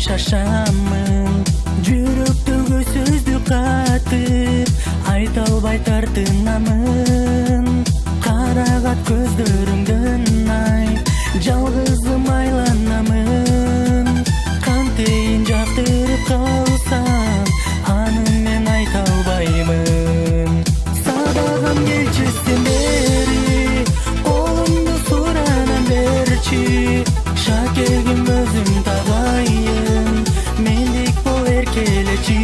шашамын. Жүрөктөгү сөздү катып айта албай тартынамын. Карагат көздөрүңдөн айт, жалгызым айланамын. Кантейин жактырып калсам, аны мен айта албаймын. Садагам келчи сен бери, колумду суранам берчи. Шакегим өзүм табайын, мендик бол эркелечи.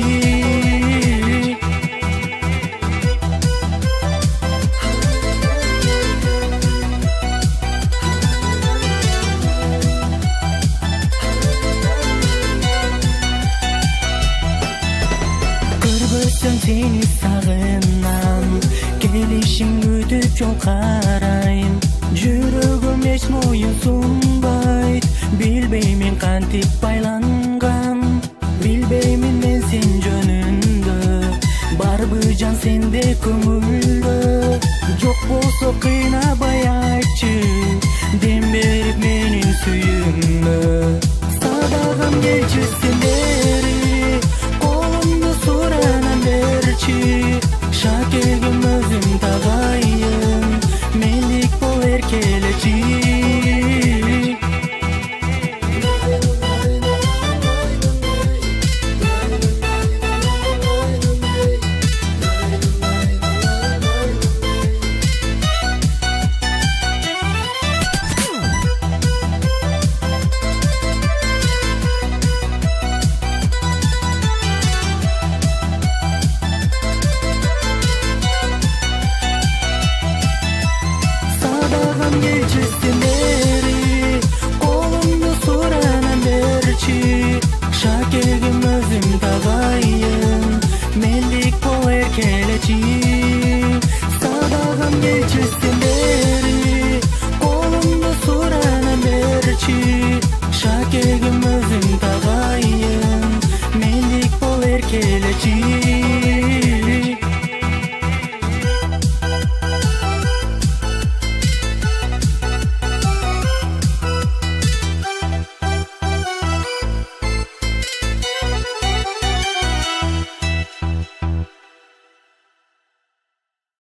Көрбөсөм сени сагынам, келишиң күтүп жол карайм. Жүрөгүм эч моюн сунбайт, билбеймин кантип байланган. Билбеймин мен сен жөнүндө, барбы жан сенде көңүлдө. Жок болсо кыйнабай айтчы, дем берип менин сүйүүмө. Садагам келчи